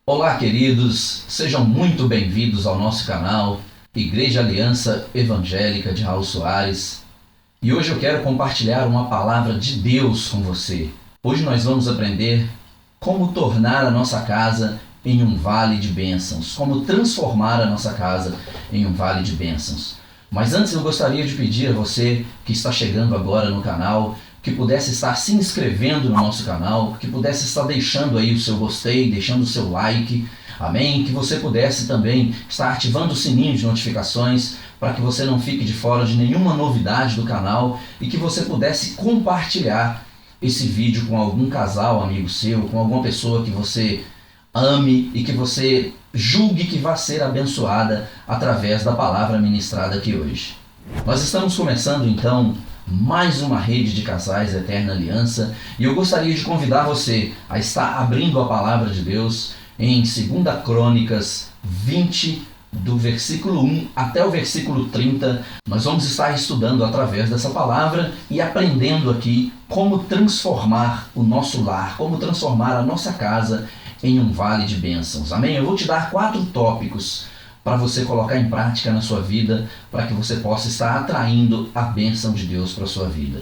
Olá, queridos, sejam muito bem-vindos ao nosso canal Igreja Aliança Evangélica de Raul Soares. E hoje eu quero compartilhar uma palavra de Deus com você. Hoje nós vamos aprender como tornar a nossa casa em um vale de bênçãos, como transformar a nossa casa em um vale de bênçãos. Mas antes eu gostaria de pedir a você que está chegando agora no canal, que pudesse estar se inscrevendo no nosso canal, que pudesse estar deixando aí o seu gostei, deixando o seu like, amém? Que você pudesse também estar ativando o sininho de notificações para que você não fique de fora de nenhuma novidade do canal e que você pudesse compartilhar esse vídeo com algum casal, amigo seu, com alguma pessoa que você ame e que você julgue que vai ser abençoada através da palavra ministrada aqui hoje. Nós estamos começando então mais uma rede de casais Eterna Aliança e eu gostaria de convidar você a estar abrindo a palavra de Deus em 2 Crônicas 20, do versículo 1 até o versículo 30. Nós vamos estar estudando através dessa palavra e aprendendo aqui como transformar o nosso lar, como transformar a nossa casa em um vale de bênçãos. Amém? Eu vou te dar 4 tópicos para você colocar em prática na sua vida, para que você possa estar atraindo a bênção de Deus para a sua vida.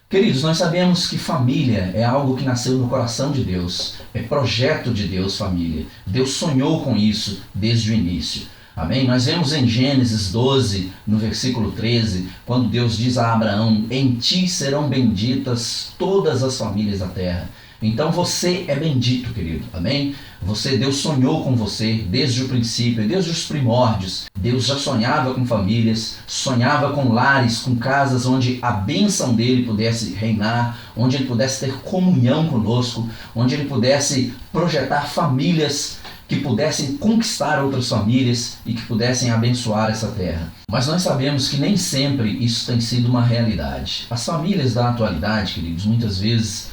Queridos, nós sabemos que família é algo que nasceu no coração de Deus, é projeto de Deus, família. Deus sonhou com isso desde o início. Amém? Nós vemos em Gênesis 12, no versículo 13, quando Deus diz a Abraão: em ti serão benditas todas as famílias da terra. Então você é bendito, querido, amém? Deus sonhou com você desde o princípio, desde os primórdios. Deus já sonhava com famílias, sonhava com lares, com casas onde a bênção dele pudesse reinar, onde ele pudesse ter comunhão conosco, onde ele pudesse projetar famílias que pudessem conquistar outras famílias e que pudessem abençoar essa terra. Mas nós sabemos que nem sempre isso tem sido uma realidade. As famílias da atualidade, queridos, muitas vezes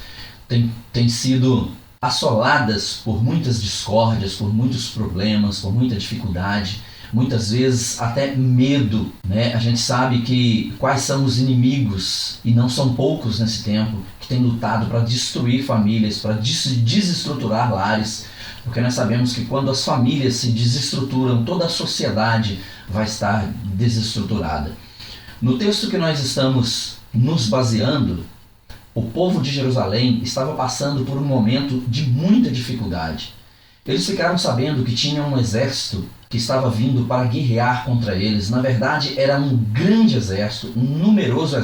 têm sido assoladas por muitas discórdias, por muitos problemas, por muita dificuldade, muitas vezes até medo, né? A gente sabe que quais são os inimigos, e não são poucos nesse tempo, que têm lutado para destruir famílias, para desestruturar lares, porque nós sabemos que quando as famílias se desestruturam, toda a sociedade vai estar desestruturada. No texto que nós estamos nos baseando, o povo de Jerusalém estava passando por um momento de muita dificuldade. Eles ficaram sabendo que tinha um exército que estava vindo para guerrear contra eles. Na verdade, era um grande exército, um numeroso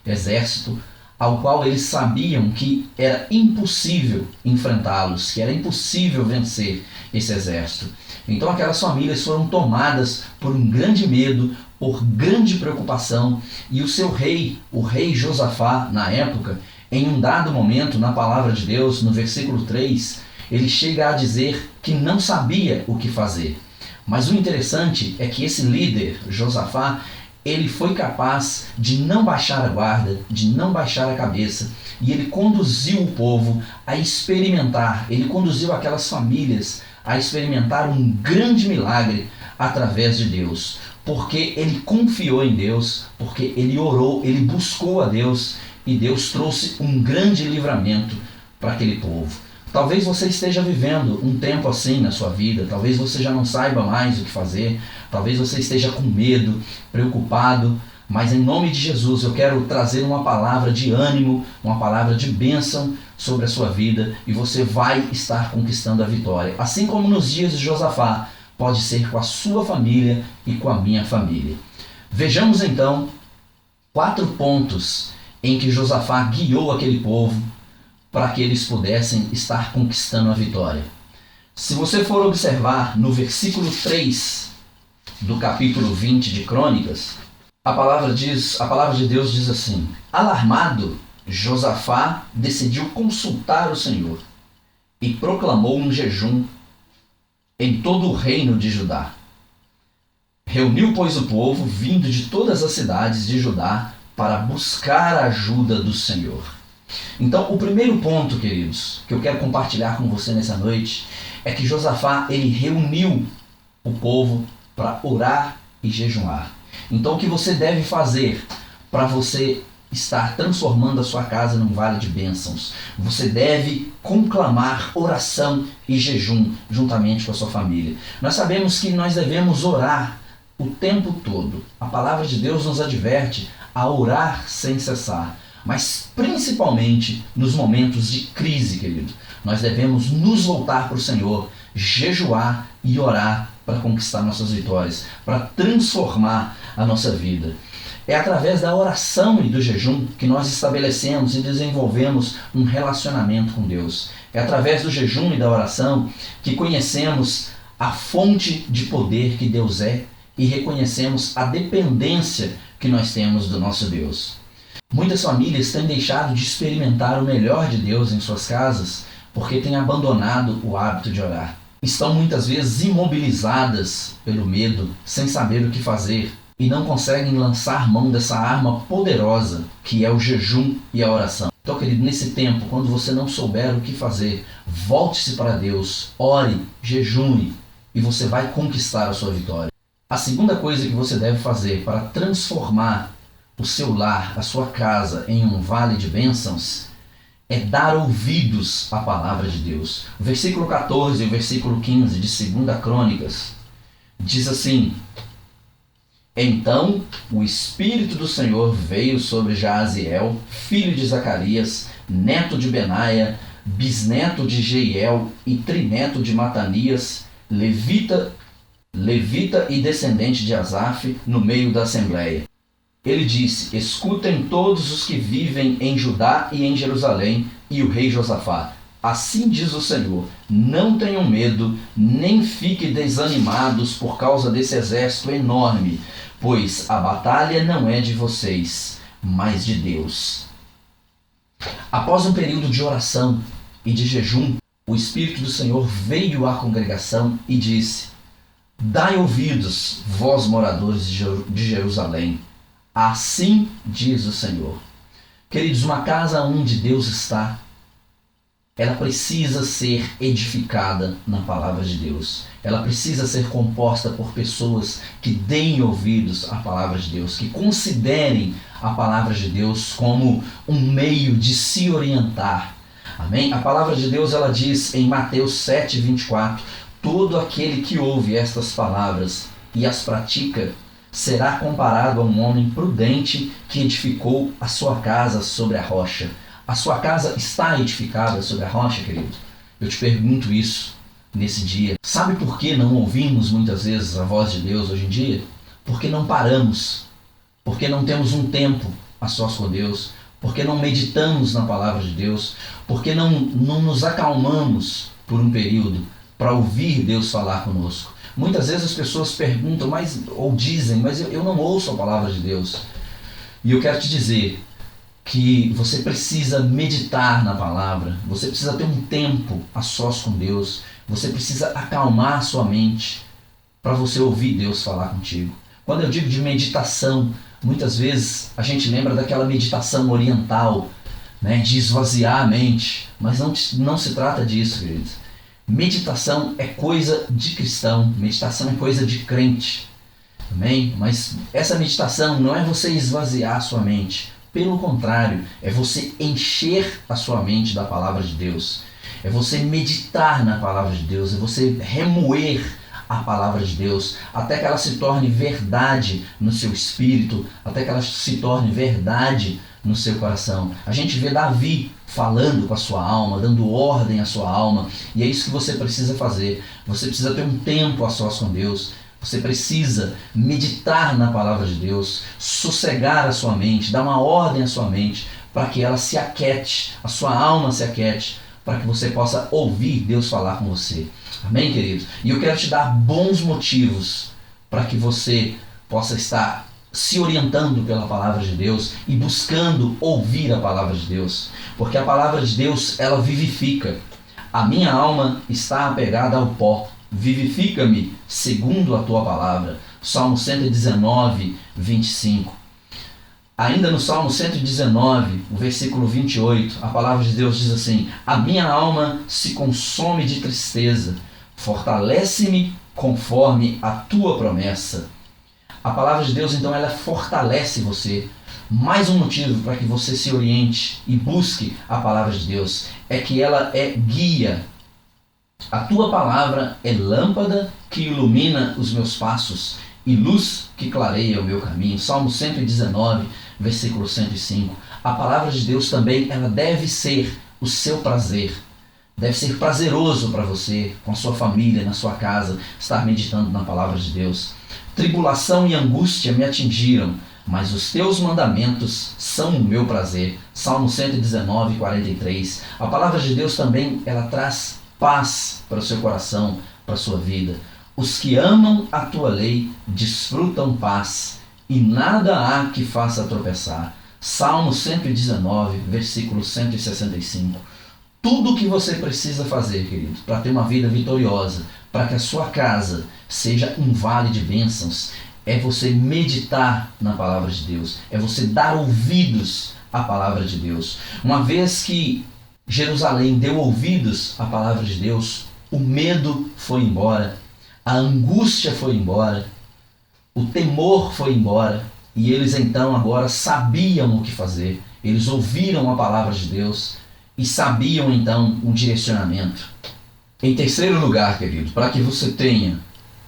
exército ao qual eles sabiam que era impossível enfrentá-los, que era impossível vencer esse exército. Então aquelas famílias foram tomadas por um grande medo, por grande preocupação, e o seu rei, o rei Josafá, na época, em um dado momento, na palavra de Deus, no versículo 3, ele chega a dizer que não sabia o que fazer. Mas o interessante é que esse líder, Josafá, ele foi capaz de não baixar a guarda, de não baixar a cabeça, e ele conduziu o povo a experimentar, ele conduziu aquelas famílias a experimentar um grande milagre através de Deus, porque ele confiou em Deus, porque ele orou, ele buscou a Deus, e Deus trouxe um grande livramento para aquele povo. Talvez você esteja vivendo um tempo assim na sua vida, talvez você já não saiba mais o que fazer, talvez você esteja com medo, preocupado, mas em nome de Jesus eu quero trazer uma palavra de ânimo, uma palavra de bênção sobre a sua vida, e você vai estar conquistando a vitória. Assim como nos dias de Josafá, pode ser com a sua família e com a minha família. Vejamos então 4 pontos em que Josafá guiou aquele povo para que eles pudessem estar conquistando a vitória. Se você for observar no versículo 3 do capítulo 20 de Crônicas, a palavra de Deus diz assim: alarmado, Josafá decidiu consultar o Senhor e proclamou um jejum em todo o reino de Judá. Reuniu, pois, o povo vindo de todas as cidades de Judá para buscar a ajuda do Senhor. Então, o primeiro ponto, queridos, que eu quero compartilhar com você nessa noite, é que Josafá, ele reuniu o povo para orar e jejuar. Então, o que você deve fazer para você estar transformando a sua casa num vale de bênçãos. Você deve conclamar oração e jejum juntamente com a sua família. Nós sabemos que nós devemos orar o tempo todo. A palavra de Deus nos adverte a orar sem cessar. Mas principalmente nos momentos de crise, querido. Nós devemos nos voltar para o Senhor, jejuar e orar para conquistar nossas vitórias, para transformar a nossa vida. É através da oração e do jejum que nós estabelecemos e desenvolvemos um relacionamento com Deus. É através do jejum e da oração que conhecemos a fonte de poder que Deus é e reconhecemos a dependência que nós temos do nosso Deus. Muitas famílias têm deixado de experimentar o melhor de Deus em suas casas porque têm abandonado o hábito de orar. Estão muitas vezes imobilizadas pelo medo, sem saber o que fazer, e não conseguem lançar mão dessa arma poderosa que é o jejum e a oração. Então, querido, nesse tempo, quando você não souber o que fazer, volte-se para Deus, ore, jejune, e você vai conquistar a sua vitória. A segunda coisa que você deve fazer para transformar o seu lar, a sua casa, em um vale de bênçãos, é dar ouvidos à palavra de Deus. O versículo 14 e o versículo 15 de 2 Crônicas diz assim: Então o Espírito do Senhor veio sobre Jaaziel, filho de Zacarias, neto de Benaia, bisneto de Jeiel e trineto de Matanias, levita e descendente de Asaf, no meio da assembleia. Ele disse: Escutem todos os que vivem em Judá e em Jerusalém, e o rei Josafá. Assim diz o Senhor: não tenham medo, nem fiquem desanimados por causa desse exército enorme, pois a batalha não é de vocês, mas de Deus. Após um período de oração e de jejum, o Espírito do Senhor veio à congregação e disse: Dai ouvidos, vós moradores de Jerusalém. Assim diz o Senhor. Queridos, uma casa onde Deus está, ela precisa ser edificada na palavra de Deus. Ela precisa ser composta por pessoas que deem ouvidos à palavra de Deus, que considerem a palavra de Deus como um meio de se orientar. Amém? A palavra de Deus, ela diz em Mateus 7:24, todo aquele que ouve estas palavras e as pratica será comparado a um homem prudente que edificou a sua casa sobre a rocha. A sua casa está edificada sobre a rocha, querido? Eu te pergunto isso nesse dia. Sabe por que não ouvimos muitas vezes a voz de Deus hoje em dia? Porque não paramos, porque não temos um tempo a sós com Deus, porque não meditamos na palavra de Deus, porque não nos acalmamos por um período para ouvir Deus falar conosco. Muitas vezes as pessoas perguntam, ou dizem, mas eu não ouço a palavra de Deus. E eu quero te dizer que você precisa meditar na palavra, você precisa ter um tempo a sós com Deus, você precisa acalmar a sua mente para você ouvir Deus falar contigo. Quando eu digo de meditação, muitas vezes a gente lembra daquela meditação oriental, né, de esvaziar a mente, mas não se trata disso, queridos. Meditação é coisa de cristão, meditação é coisa de crente, amém? Mas essa meditação não é você esvaziar a sua mente, pelo contrário, é você encher a sua mente da palavra de Deus, é você meditar na palavra de Deus, é você remoer a palavra de Deus, até que ela se torne verdade no seu espírito, até que ela se torne verdade no seu coração. A gente vê Davi falando com a sua alma, dando ordem à sua alma, e é isso que você precisa fazer. Você precisa ter um tempo a sós com Deus, você precisa meditar na palavra de Deus, sossegar a sua mente, dar uma ordem à sua mente, para que ela se aquete, a sua alma se aquete, para que você possa ouvir Deus falar com você. Amém, queridos? E eu quero te dar bons motivos para que você possa estar se orientando pela palavra de Deus e buscando ouvir a palavra de Deus. Porque a palavra de Deus, ela vivifica. A minha alma está apegada ao pó. Vivifica-me segundo a tua palavra. Salmo 119, 25. Ainda no Salmo 119, o versículo 28, a palavra de Deus diz assim: a minha alma se consome de tristeza, fortalece-me conforme a tua promessa. A palavra de Deus, então, ela fortalece você. Mais um motivo para que você se oriente e busque a palavra de Deus é que ela é guia. A tua palavra é lâmpada que ilumina os meus passos e luz que clareia o meu caminho. Salmo 119, versículo 105. A palavra de Deus também, ela deve ser o seu prazer. Deve ser prazeroso para você, com a sua família, na sua casa, estar meditando na palavra de Deus. Tribulação e angústia me atingiram, mas os teus mandamentos são o meu prazer. Salmo 119, 43. A palavra de Deus também, ela traz paz para o seu coração, para a sua vida. Os que amam a tua lei desfrutam paz, e nada há que faça tropeçar. Salmo 119, versículo 165. Tudo o que você precisa fazer, querido, para ter uma vida vitoriosa, para que a sua casa seja um vale de bênçãos, é você meditar na palavra de Deus, é você dar ouvidos à palavra de Deus. Uma vez que Jerusalém deu ouvidos à palavra de Deus, o medo foi embora, a angústia foi embora, o temor foi embora, e eles então agora sabiam o que fazer. Eles ouviram a palavra de Deus e sabiam então um direcionamento. Em terceiro lugar, querido, para que você tenha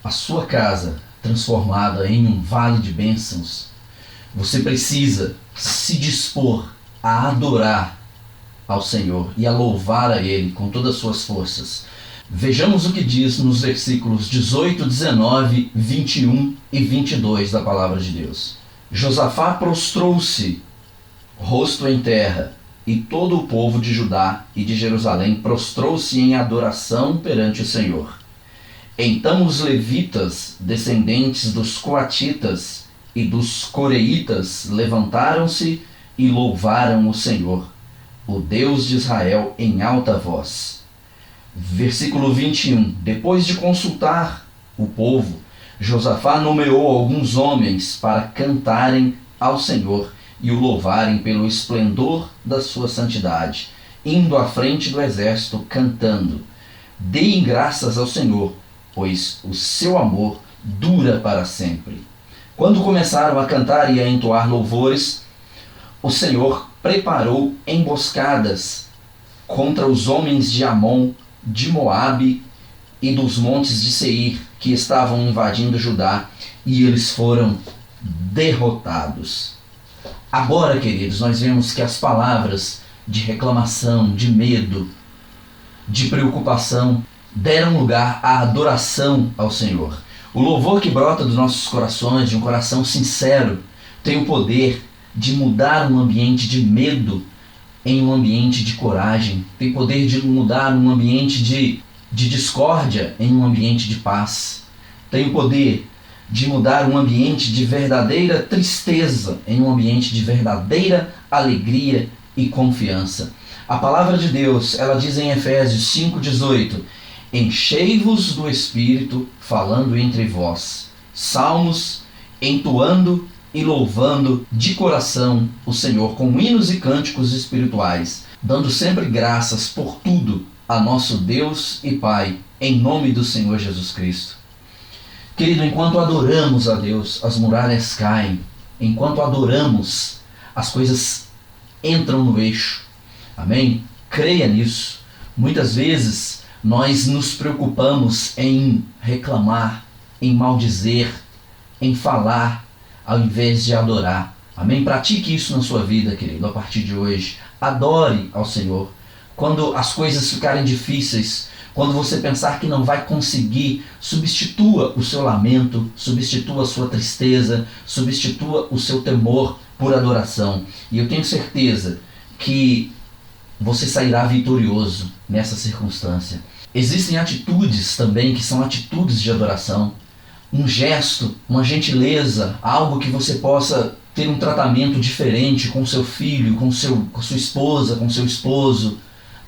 a sua casa transformada em um vale de bênçãos, você precisa se dispor a adorar ao Senhor e a louvar a Ele com todas as suas forças. Vejamos o que diz nos versículos 18, 19, 21 e 22 da palavra de Deus. Josafá prostrou-se, rosto em terra, e todo o povo de Judá e de Jerusalém prostrou-se em adoração perante o Senhor. Então os levitas, descendentes dos coatitas e dos coreitas, levantaram-se e louvaram o Senhor, o Deus de Israel, em alta voz. Versículo 21. Depois de consultar o povo, Josafá nomeou alguns homens para cantarem ao Senhor e o louvarem pelo esplendor da sua santidade, indo à frente do exército cantando: deem graças ao Senhor, pois o seu amor dura para sempre. Quando começaram a cantar e a entoar louvores, o Senhor preparou emboscadas contra os homens de Amon, de Moabe e dos montes de Seir, que estavam invadindo Judá, e eles foram derrotados. Agora, queridos, nós vemos que as palavras de reclamação, de medo, de preocupação deram lugar à adoração ao Senhor. O louvor que brota dos nossos corações, de um coração sincero, tem o poder de mudar um ambiente de medo em um ambiente de coragem, tem poder de mudar um ambiente de discórdia em um ambiente de paz, tem o poder de mudar um ambiente de verdadeira tristeza em um ambiente de verdadeira alegria e confiança. A palavra de Deus, ela diz em Efésios 5,18: enchei-vos do Espírito, falando entre vós, salmos, entoando e louvando de coração o Senhor com hinos e cânticos espirituais, dando sempre graças por tudo a nosso Deus e Pai, em nome do Senhor Jesus Cristo. Querido, enquanto adoramos a Deus, as muralhas caem. Enquanto adoramos, as coisas entram no eixo. Amém? Creia nisso. Muitas vezes nós nos preocupamos em reclamar, em maldizer, em falar, ao invés de adorar. Amém? Pratique isso na sua vida, querido, a partir de hoje. Adore ao Senhor. Quando as coisas ficarem difíceis, quando você pensar que não vai conseguir, substitua o seu lamento, substitua a sua tristeza, substitua o seu temor por adoração. E eu tenho certeza que você sairá vitorioso nessa circunstância. Existem atitudes também que são atitudes de adoração. Um gesto, uma gentileza, algo que você possa ter um tratamento diferente com seu filho, com sua esposa, com seu esposo,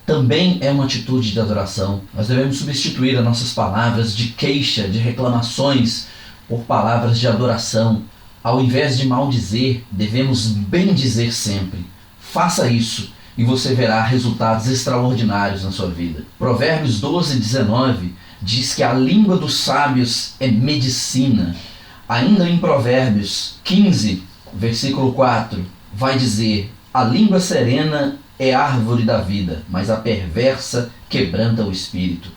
também é uma atitude de adoração. Nós devemos substituir as nossas palavras de queixa, de reclamações, por palavras de adoração. Ao invés de maldizer, devemos bendizer sempre. Faça isso e você verá resultados extraordinários na sua vida. Provérbios 12:19 diz que a língua dos sábios é medicina. Ainda em Provérbios 15, Versículo 4 vai dizer: a língua serena é árvore da vida, mas a perversa quebranta o espírito.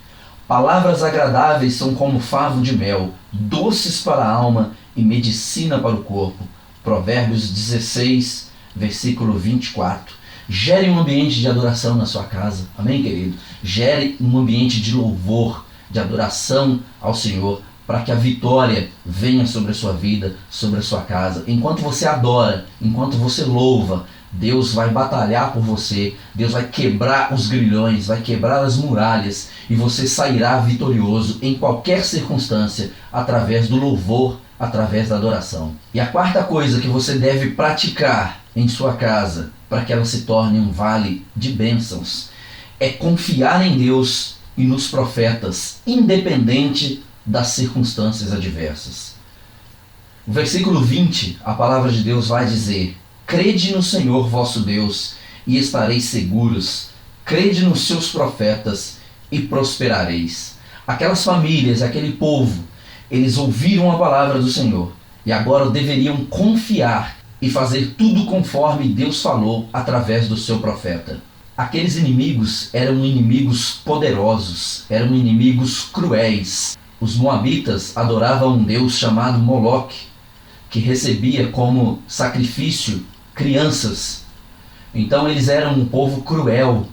Palavras agradáveis são como favo de mel, doces para a alma e medicina para o corpo. Provérbios 16, versículo 24. Gere um ambiente de adoração na sua casa. Amém, querido? Gere um ambiente de louvor, de adoração ao Senhor, para que a vitória venha sobre a sua vida, sobre a sua casa. Enquanto você adora, enquanto você louva, Deus vai batalhar por você, Deus vai quebrar os grilhões, vai quebrar as muralhas e você sairá vitorioso em qualquer circunstância através do louvor, através da adoração. E a quarta coisa que você deve praticar em sua casa para que ela se torne um vale de bênçãos é confiar em Deus e nos profetas, independente das circunstâncias adversas. No versículo 20, a palavra de Deus vai dizer: crede no Senhor vosso Deus e estareis seguros, crede nos seus profetas e prosperareis. Aquelas famílias, aquele povo, eles ouviram a palavra do Senhor e agora deveriam confiar e fazer tudo conforme Deus falou através do seu profeta. Aqueles inimigos eram inimigos poderosos, eram inimigos cruéis. Os moabitas adoravam um deus chamado Moloque, que recebia como sacrifício crianças. Então eles eram um povo cruel,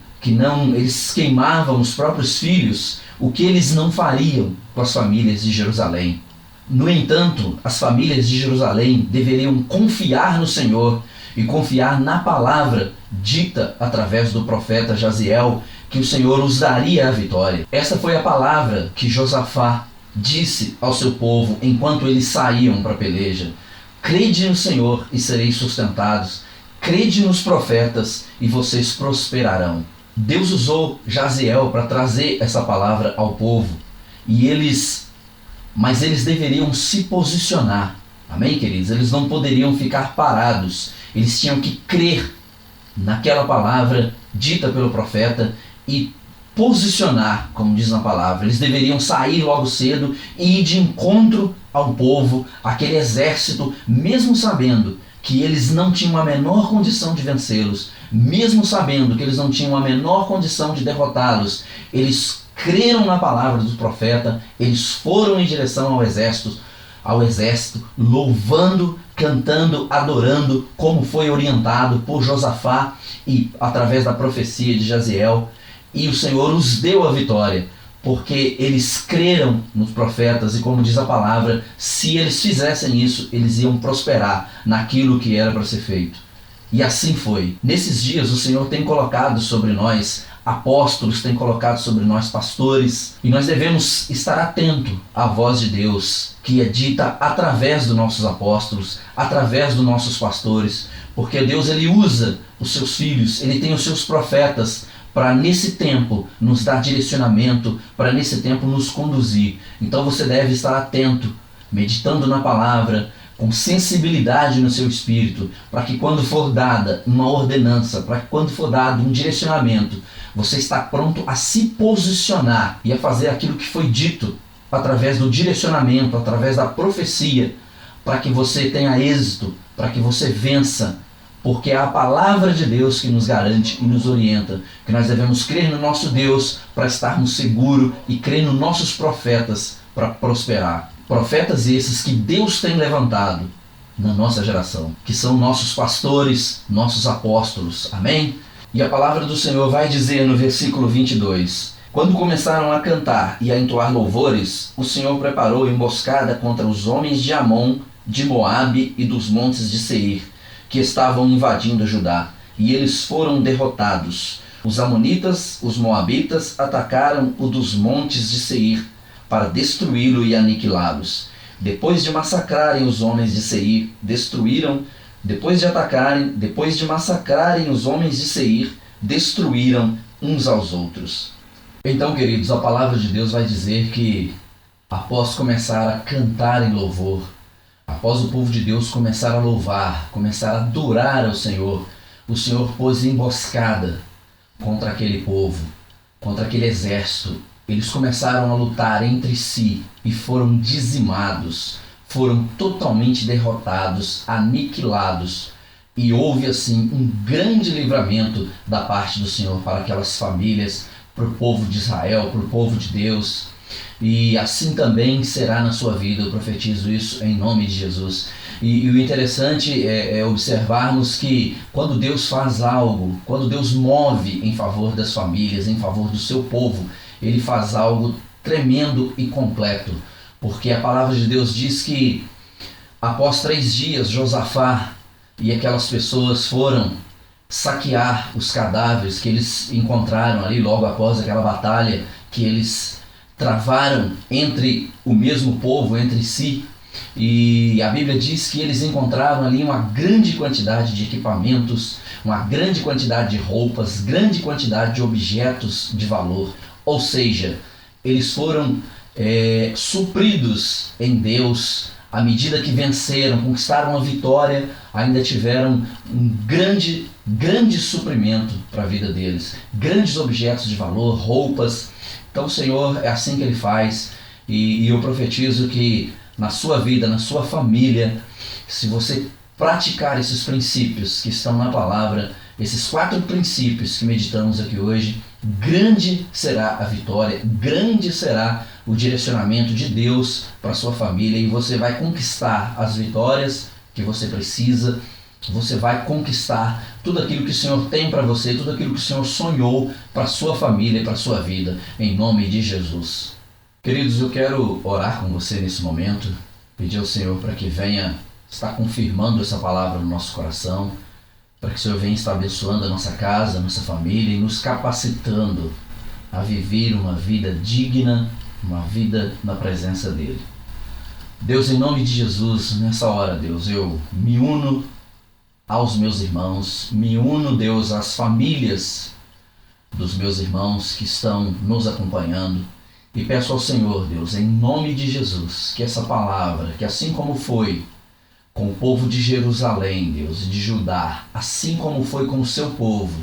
eles queimavam os próprios filhos, o que eles não fariam com as famílias de Jerusalém. No entanto, as famílias de Jerusalém deveriam confiar no Senhor e confiar na palavra dita através do profeta Jaziel, que o Senhor os daria a vitória. Essa foi a palavra que Josafá disse ao seu povo enquanto eles saíam para a peleja: crede no Senhor e sereis sustentados, crede nos profetas e vocês prosperarão. Deus usou Jaziel para trazer essa palavra ao povo, mas eles deveriam se posicionar. Amém, queridos? Eles não poderiam ficar parados, eles tinham que crer naquela palavra dita pelo profeta e posicionar, como diz na palavra. Eles deveriam sair logo cedo e ir de encontro ao povo, aquele exército, mesmo sabendo que eles não tinham a menor condição de vencê-los, mesmo sabendo que eles não tinham a menor condição de derrotá-los. Eles creram na palavra do profeta, eles foram em direção ao exército, louvando, cantando, adorando, como foi orientado por Josafá e através da profecia de Jaziel. E o Senhor os deu a vitória, porque eles creram nos profetas e, como diz a palavra, se eles fizessem isso, eles iam prosperar naquilo que era para ser feito. E assim foi. Nesses dias o Senhor tem colocado sobre nós apóstolos, tem colocado sobre nós pastores, e nós devemos estar atento à voz de Deus, que é dita através dos nossos apóstolos, através dos nossos pastores, porque Deus ele usa os seus filhos, ele tem os seus profetas, para nesse tempo nos dar direcionamento, para nesse tempo nos conduzir. Então você deve estar atento, meditando na palavra, com sensibilidade no seu espírito, para que quando for dada uma ordenança, para que quando for dado um direcionamento, você está pronto a se posicionar e a fazer aquilo que foi dito através do direcionamento, através da profecia, para que você tenha êxito, para que você vença. Porque é a palavra de Deus que nos garante e nos orienta que nós devemos crer no nosso Deus para estarmos seguros e crer nos nossos profetas para prosperar. Profetas esses que Deus tem levantado na nossa geração, que são nossos pastores, nossos apóstolos. Amém? E a palavra do Senhor vai dizer no versículo 22: quando começaram a cantar e a entoar louvores, o Senhor preparou emboscada contra os homens de Amon, de Moabe e dos montes de Seir, que estavam invadindo Judá, e eles foram derrotados. Os amonitas, os moabitas, atacaram o dos montes de Seir, para destruí-lo e aniquilá-los. Depois de massacrarem os homens de Seir, depois de massacrarem os homens de Seir, destruíram uns aos outros. Então, queridos, a palavra de Deus vai dizer que, após começar a cantar em louvor, após o povo de Deus começar a louvar, começar a adorar ao Senhor, o Senhor pôs emboscada contra aquele povo, contra aquele exército. Eles começaram a lutar entre si e foram dizimados, foram totalmente derrotados, aniquilados. E houve assim um grande livramento da parte do Senhor para aquelas famílias, para o povo de Israel, para o povo de Deus. E assim também será na sua vida, eu profetizo isso em nome de Jesus. E o interessante é observarmos que quando Deus faz algo, quando Deus move em favor das famílias, em favor do seu povo, Ele faz algo tremendo e completo. Porque a palavra de Deus diz que após 3 dias, Josafá e aquelas pessoas foram saquear os cadáveres que eles encontraram ali logo após aquela batalha que eles travaram entre o mesmo povo, entre si. E a Bíblia diz que eles encontraram ali uma grande quantidade de equipamentos, uma grande quantidade de roupas, grande quantidade de objetos de valor. Ou seja, eles foram supridos em Deus. À medida que venceram, conquistaram a vitória, ainda tiveram um grande suprimento para a vida deles. Grandes objetos de valor, roupas. Então o Senhor é assim que Ele faz. E eu profetizo que na sua vida, na sua família, se você praticar esses princípios que estão na palavra, esses 4 princípios que meditamos aqui hoje, grande será a vitória, grande será o direcionamento de Deus para a sua família, e você vai conquistar as vitórias que você precisa, você vai conquistar tudo aquilo que o Senhor tem para você, tudo aquilo que o Senhor sonhou para a sua família e para a sua vida, em nome de Jesus. Queridos, eu quero orar com você nesse momento, pedir ao Senhor para que venha estar confirmando essa palavra no nosso coração, para que o Senhor venha estar abençoando a nossa casa, a nossa família e nos capacitando a viver uma vida digna, uma vida na presença dEle. Deus, em nome de Jesus, nessa hora, Deus, eu me uno aos meus irmãos, me uno, Deus, às famílias dos meus irmãos que estão nos acompanhando, e peço ao Senhor, Deus, em nome de Jesus, que essa palavra, que assim como foi com o povo de Jerusalém, Deus, e de Judá, assim como foi com o seu povo,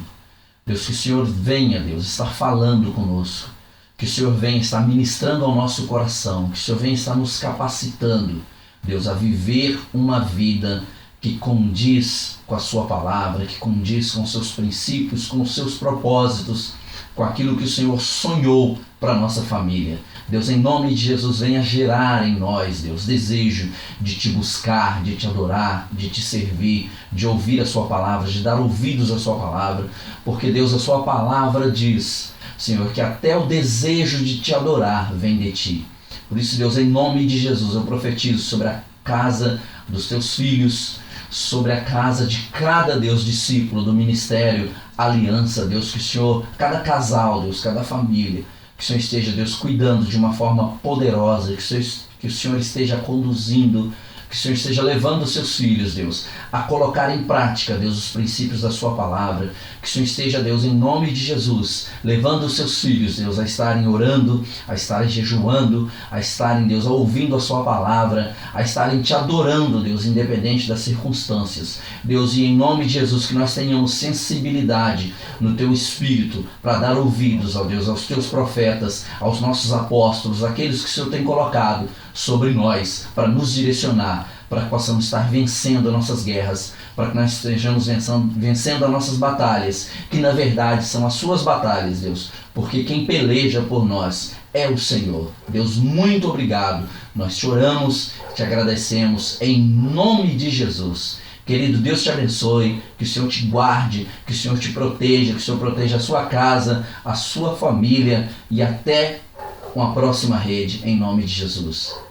Deus, que o Senhor venha, Deus, estar falando conosco, que o Senhor venha estar ministrando ao nosso coração, que o Senhor venha estar nos capacitando, Deus, a viver uma vida que condiz com a sua palavra, que condiz com os seus princípios, com os seus propósitos, com aquilo que o Senhor sonhou para a nossa família. Deus, em nome de Jesus, venha gerar em nós, Deus, desejo de te buscar, de te adorar, de te servir, de ouvir a sua palavra, de dar ouvidos à sua palavra, porque, Deus, a sua palavra diz, Senhor, que até o desejo de te adorar vem de ti. Por isso, Deus, em nome de Jesus, eu profetizo sobre a casa dos teus filhos, sobre a casa de cada, Deus, discípulo do ministério Aliança, Deus, que o Senhor, cada casal, Deus, cada família, que o Senhor esteja, Deus, cuidando de uma forma poderosa, que o Senhor esteja conduzindo, que o Senhor esteja levando os seus filhos, Deus, a colocar em prática, Deus, os princípios da sua palavra, que o Senhor esteja, Deus, em nome de Jesus, levando os seus filhos, Deus, a estarem orando, a estarem jejuando, a estarem, Deus, ouvindo a sua palavra, a estarem te adorando, Deus, independente das circunstâncias. Deus, e em nome de Jesus, que nós tenhamos sensibilidade no teu espírito para dar ouvidos, ó Deus, aos teus profetas, aos nossos apóstolos, aqueles que o Senhor tem colocado sobre nós para nos direcionar, para que possamos estar vencendo as nossas guerras, para que nós estejamos vencendo as nossas batalhas, que na verdade são as suas batalhas, Deus, porque quem peleja por nós é o Senhor. Deus, muito obrigado, nós te oramos, te agradecemos, em nome de Jesus. Querido, Deus te abençoe, que o Senhor te guarde, que o Senhor te proteja, que o Senhor proteja a sua casa, a sua família, e até uma próxima rede, em nome de Jesus.